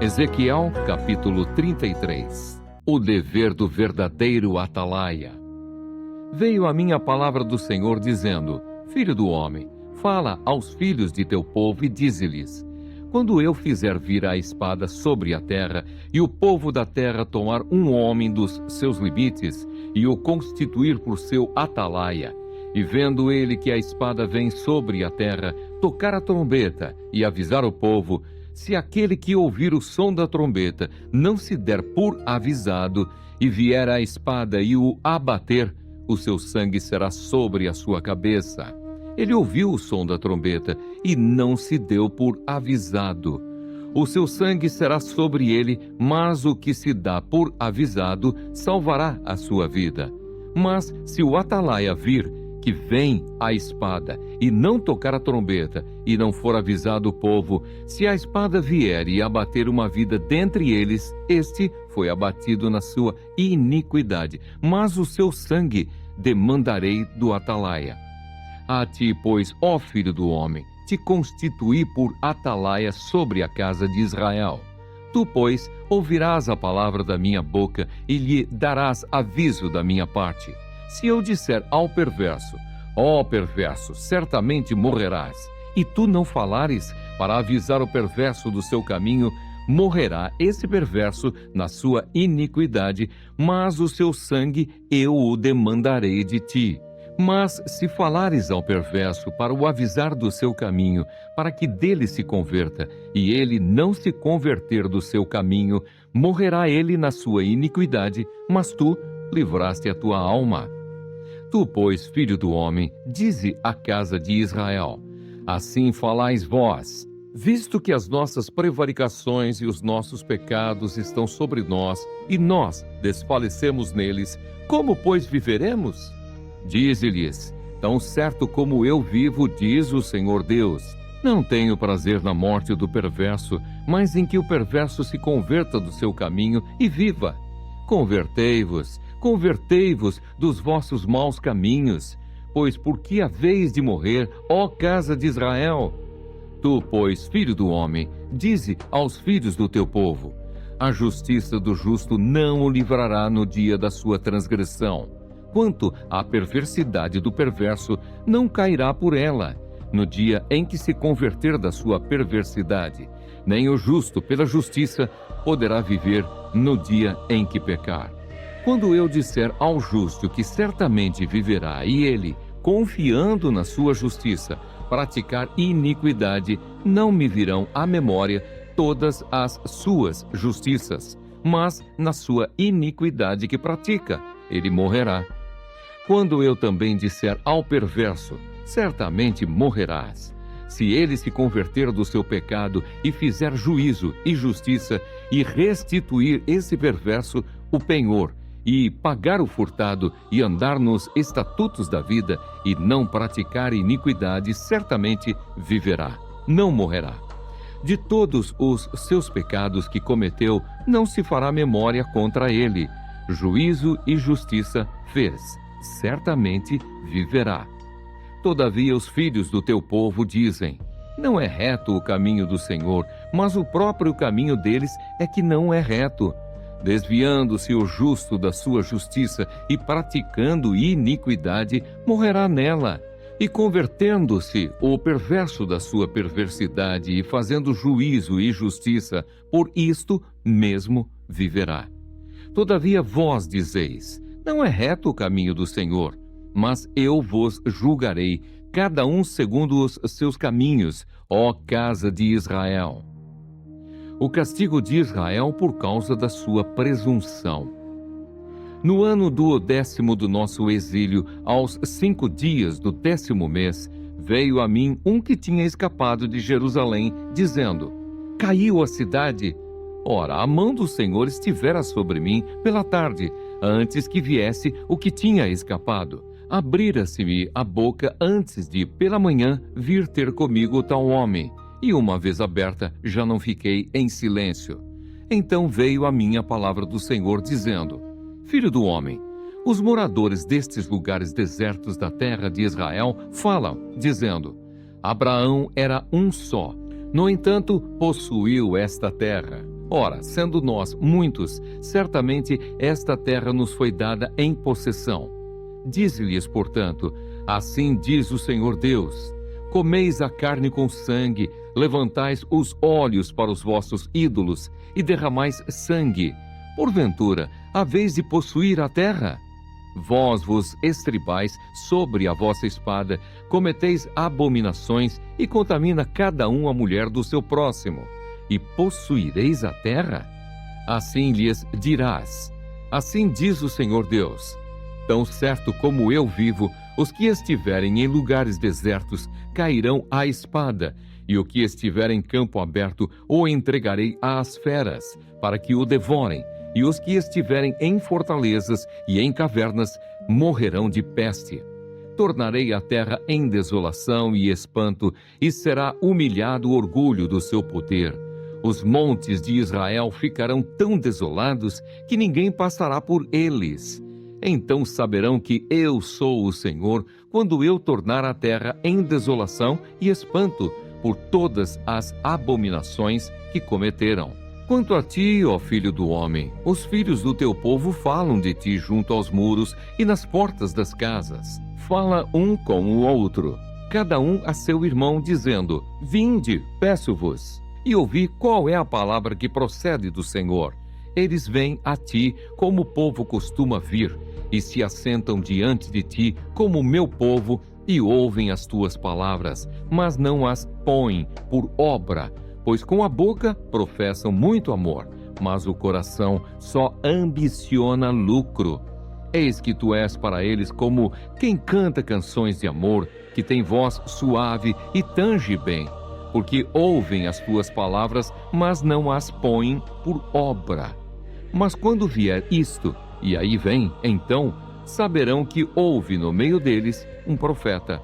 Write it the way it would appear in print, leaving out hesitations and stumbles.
Ezequiel, capítulo 33. O dever do verdadeiro atalaia. Veio a mim a palavra do Senhor, dizendo: Filho do homem, fala aos filhos de teu povo e dize-lhes: quando eu fizer vir a espada sobre a terra, e o povo da terra tomar um homem dos seus limites, e o constituir por seu atalaia, e vendo ele que a espada vem sobre a terra, tocar a trombeta e avisar o povo, se aquele que ouvir o som da trombeta não se der por avisado, e vier a espada e o abater, o seu sangue será sobre a sua cabeça. Ele ouviu o som da trombeta e não se deu por avisado. O seu sangue será sobre ele, mas o que se dá por avisado salvará a sua vida. Mas se o atalaia vir que vem a espada e não tocar a trombeta e não for avisado o povo, se a espada vier e abater uma vida dentre eles, este foi abatido na sua iniquidade, mas o seu sangue demandarei do atalaia. A ti, pois, ó filho do homem, te constituí por atalaia sobre a casa de Israel. Tu, pois, ouvirás a palavra da minha boca e lhe darás aviso da minha parte. Se eu disser ao perverso: ó perverso, certamente morrerás, e tu não falares para avisar o perverso do seu caminho, morrerá esse perverso na sua iniquidade, mas o seu sangue eu o demandarei de ti. Mas se falares ao perverso para o avisar do seu caminho, para que dele se converta, e ele não se converter do seu caminho, morrerá ele na sua iniquidade, mas tu livraste a tua alma. Tu, pois, filho do homem, dize à casa de Israel: assim falais vós, visto que as nossas prevaricações e os nossos pecados estão sobre nós, e nós desfalecemos neles, como, pois, viveremos? Dize-lhes: tão certo como eu vivo, diz o Senhor Deus, não tenho prazer na morte do perverso, mas em que o perverso se converta do seu caminho e viva. Convertei-vos dos vossos maus caminhos, pois por que haveis de morrer, ó casa de Israel? Tu, pois, filho do homem, dize aos filhos do teu povo: a justiça do justo não o livrará no dia da sua transgressão. Quanto à perversidade do perverso, não cairá por ela, no dia em que se converter da sua perversidade. Nem o justo, pela justiça, poderá viver no dia em que pecar. Quando eu disser ao justo que certamente viverá, e ele, confiando na sua justiça, praticar iniquidade, não me virão à memória todas as suas justiças, mas na sua iniquidade que pratica, ele morrerá. Quando eu também disser ao perverso: certamente morrerás, se ele se converter do seu pecado e fizer juízo e justiça, e restituir esse perverso o penhor, e pagar o furtado, e andar nos estatutos da vida, e não praticar iniquidade, certamente viverá, não morrerá. De todos os seus pecados que cometeu, não se fará memória contra ele. Juízo e justiça fez, certamente viverá. Todavia os filhos do teu povo dizem: não é reto o caminho do Senhor, mas o próprio caminho deles é que não é reto. Desviando-se o justo da sua justiça e praticando iniquidade, morrerá nela. E convertendo-se o perverso da sua perversidade e fazendo juízo e justiça, por isto mesmo viverá. Todavia vós dizeis: não é reto o caminho do Senhor, mas eu vos julgarei, cada um segundo os seus caminhos, ó casa de Israel. O castigo de Israel por causa da sua presunção. No ano do 10º do nosso exílio, aos 5 dias do 10º mês, veio a mim um que tinha escapado de Jerusalém, dizendo: caiu a cidade. Ora, a mão do Senhor estivera sobre mim pela tarde, antes que viesse o que tinha escapado. Abrira-se-me a boca antes de, pela manhã, vir ter comigo o tal homem. E uma vez aberta, já não fiquei em silêncio. Então veio a mim a palavra do Senhor, dizendo: filho do homem, os moradores destes lugares desertos da terra de Israel falam, dizendo: Abraão era um só, no entanto, possuiu esta terra. Ora, sendo nós muitos, certamente esta terra nos foi dada em possessão. Dize-lhes, portanto, assim diz o Senhor Deus: comeis a carne com sangue, levantais os olhos para os vossos ídolos e derramais sangue. Porventura, haveis de possuir a terra? Vós vos estribais sobre a vossa espada, cometeis abominações e contamina cada um a mulher do seu próximo. E possuireis a terra? Assim lhes dirás: assim diz o Senhor Deus: tão certo como eu vivo, os que estiverem em lugares desertos cairão à espada, e o que estiver em campo aberto o entregarei às feras, para que o devorem, e os que estiverem em fortalezas e em cavernas morrerão de peste. Tornarei a terra em desolação e espanto, e será humilhado o orgulho do seu poder. Os montes de Israel ficarão tão desolados que ninguém passará por eles. Então saberão que eu sou o Senhor, quando eu tornar a terra em desolação e espanto por todas as abominações que cometeram. Quanto a ti, ó filho do homem, os filhos do teu povo falam de ti junto aos muros e nas portas das casas. Fala um com o outro, cada um a seu irmão, dizendo: vinde, peço-vos, e ouvi qual é a palavra que procede do Senhor. Eles vêm a ti como o povo costuma vir, e se assentam diante de ti como o meu povo, e ouvem as tuas palavras, mas não as põem por obra, pois com a boca professam muito amor, mas o coração só ambiciona lucro. Eis que tu és para eles como quem canta canções de amor, que tem voz suave e tange bem, porque ouvem as tuas palavras, mas não as põem por obra. Mas quando vier isto, e aí vem, então, saberão que houve no meio deles um profeta.